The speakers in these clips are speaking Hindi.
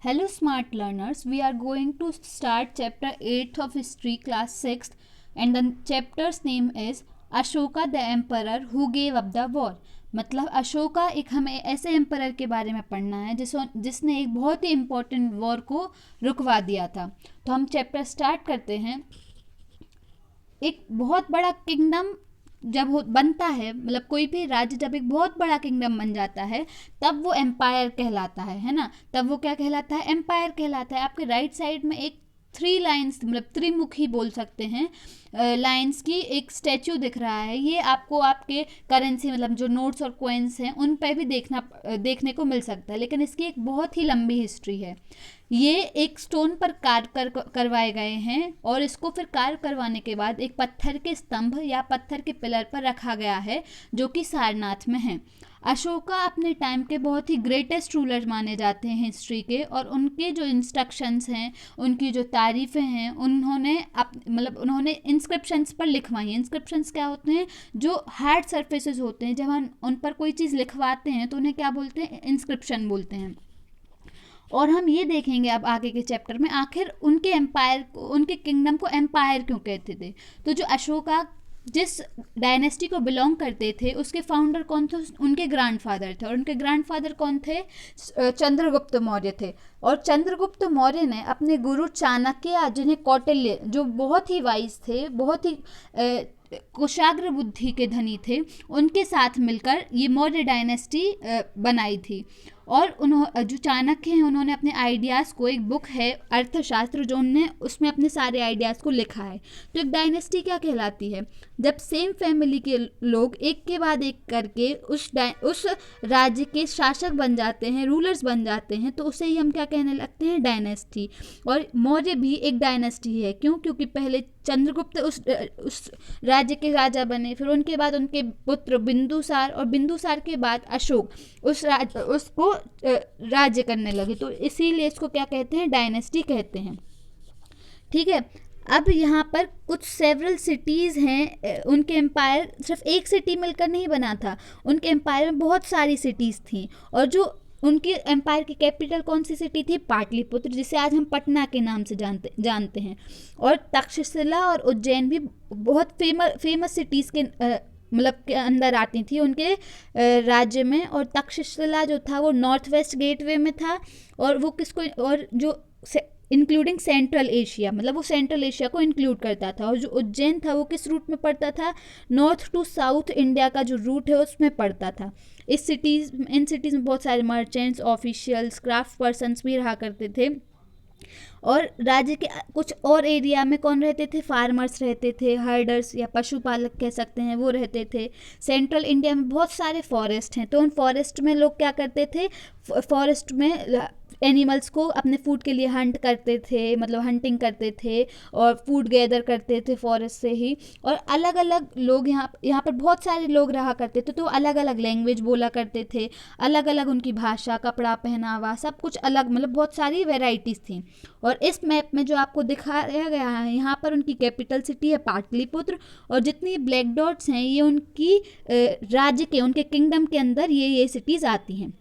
Hello smart learners, we are going to start chapter 8 of history class 6th and the chapter's name is Ashoka the emperor who gave up the war। मतलब अशोका एक हमें ऐसे एम्परर के बारे में पढ़ना है जिसने एक बहुत ही इम्पोर्टेंट वॉर को रुकवा दिया था। तो हम चैप्टर स्टार्ट करते हैं। एक बहुत बड़ा किंगडम जब बनता है, मतलब कोई भी राज्य जब एक बहुत बड़ा किंगडम बन जाता है तब वो एम्पायर कहलाता है ना। तब वो क्या कहलाता है? एम्पायर कहलाता है। आपके राइट साइड में एक 3 लाइन्स मतलब त्रिमुखी बोल सकते हैं लाइन्स की एक स्टैचू दिख रहा है। ये आपको आपके करेंसी मतलब जो नोट्स और कॉइन्स हैं उन पर भी देखने को मिल सकता है, लेकिन इसकी एक बहुत ही लंबी हिस्ट्री है। ये एक स्टोन पर कार्व करवाए गए हैं और इसको फिर कार्व करवाने के बाद एक पत्थर के स्तंभ या पत्थर के पिलर पर रखा गया है जो कि सारनाथ में है। अशोका अपने टाइम के बहुत ही ग्रेटेस्ट रूलर माने जाते हैं हिस्ट्री के, और उनके जो इंस्ट्रक्शंस हैं, उनकी जो तारीफ़ें हैं, उन्होंने इंस्क्रिप्शंस पर लिखवाई हैं। इंस्क्रिप्शंस क्या होते हैं? जो हार्ड सरफेसेस होते हैं, जब हम उन पर कोई चीज़ लिखवाते हैं तो उन्हें क्या बोलते हैं? इंस्क्रिप्शन बोलते हैं। और हम ये देखेंगे अब आगे के चैप्टर में आखिर उनके किंगडम को एम्पायर क्यों कहते थे। तो जो अशोका जिस डायनेस्टी को बिलोंग करते थे उसके फाउंडर कौन थे? उनके ग्रैंडफादर थे, और उनके ग्रैंडफादर कौन थे? चंद्रगुप्त मौर्य थे। और चंद्रगुप्त मौर्य ने अपने गुरु चाणक्य, जिन्हें कौटिल्य, जो बहुत ही वाइज थे, बहुत ही कुशाग्र बुद्धि के धनी थे, उनके साथ मिलकर ये मौर्य डायनेस्टी बनाई थी। और जो चाणक्य हैं उन्होंने अपने आइडियाज़ को, एक बुक है अर्थशास्त्र जो उन्होंने उसमें अपने सारे आइडियाज़ को लिखा है। तो एक डायनेस्टी क्या कहलाती है? जब सेम फैमिली के लोग एक के बाद एक करके उस राज्य के शासक बन जाते हैं, रूलर्स बन जाते हैं, तो उसे ही हम क्या कहने लगते हैं? डायनेस्टी। और मौर्य भी एक डायनेस्टी है। क्यों? क्योंकि पहले चंद्रगुप्त उस राज्य के राजा बने, फिर उनके बाद उनके पुत्र बिंदुसार, और बिंदुसार के बाद अशोक उसको राज्य करने लगे। तो इसीलिए इसको क्या कहते हैं? डायनेस्टी कहते हैं। ठीक है। अब यहाँ पर कुछ सेवरल सिटीज़ हैं। उनके एम्पायर सिर्फ एक सिटी मिलकर नहीं बना था, उनके एम्पायर में बहुत सारी सिटीज़ थी। और जो उनकी एम्पायर की कैपिटल कौन सी सिटी थी? पाटलिपुत्र, जिसे आज हम पटना के नाम से जानते हैं। और तक्षशिला और उज्जैन भी बहुत फेमस सिटीज़ के के अंदर आती थी उनके राज्य में। और तक्षशिला जो था वो नॉर्थ वेस्ट गेटवे में था, और वो और जो इंक्लूडिंग सेंट्रल एशिया, मतलब वो सेंट्रल एशिया को इंक्लूड करता था। और जो उज्जैन था वो किस रूट में पड़ता था? नॉर्थ टू साउथ इंडिया का जो रूट है उसमें पड़ता था। इन सिटीज़ में बहुत सारे मर्चेंट्स, ऑफिशियल्स, क्राफ्ट पर्सन्स भी रहा करते थे। और राज्य के कुछ और एरिया में कौन रहते थे? फार्मर्स रहते थे, हर्डर्स या पशुपालक कह सकते हैं, वो रहते थे। सेंट्रल इंडिया में बहुत सारे फॉरेस्ट हैं, तो उन फॉरेस्ट में लोग क्या करते थे? फॉरेस्ट में एनिमल्स को अपने फूड के लिए हंट करते थे, मतलब हंटिंग करते थे और फूड गैदर करते थे फॉरेस्ट से ही। और अलग अलग लोग यहाँ पर बहुत सारे लोग रहा करते थे, तो अलग अलग लैंग्वेज बोला करते थे, अलग अलग उनकी भाषा, कपड़ा पहनावा, सब कुछ अलग, मतलब बहुत सारी वेराइटीज़ थी। और इस मैप में जो आपको दिखाया गया है, यहाँ पर उनकी कैपिटल सिटी है पाटलिपुत्र, और जितनी ब्लैक डॉट्स हैं ये उनकी राज्य के, उनके किंगडम के अंदर ये सिटीज़ आती हैं।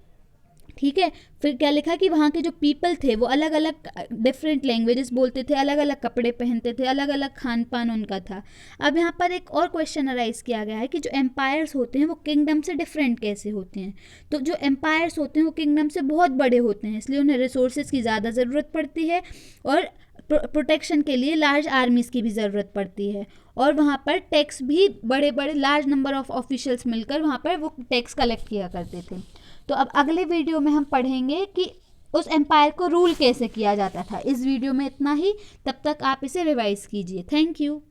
ठीक है। फिर क्या लिखा कि वहाँ के जो पीपल थे वो अलग अलग डिफरेंट लैंग्वेजेस बोलते थे, अलग अलग कपड़े पहनते थे, अलग अलग खान पान उनका था। अब यहाँ पर एक और क्वेश्चन अराइज किया गया है कि जो एम्पायर्स होते हैं वो किंगडम से डिफरेंट कैसे होते हैं। तो जो एम्पायर्स होते हैं वो किंगडम से बहुत बड़े होते हैं, इसलिए उन्हें रिसोर्सेज की ज़्यादा ज़रूरत पड़ती है, और प्रोटेक्शन के लिए लार्ज आर्मीज़ की भी ज़रूरत पड़ती है। और वहाँ पर टैक्स भी बड़े बड़े लार्ज नंबर ऑफ ऑफिशियल्स मिलकर वहाँ पर वो टैक्स कलेक्ट किया करते थे। तो अब अगले वीडियो में हम पढ़ेंगे कि उस एम्पायर को रूल कैसे किया जाता था। इस वीडियो में इतना ही, तब तक आप इसे रिवाइज कीजिए। Thank you.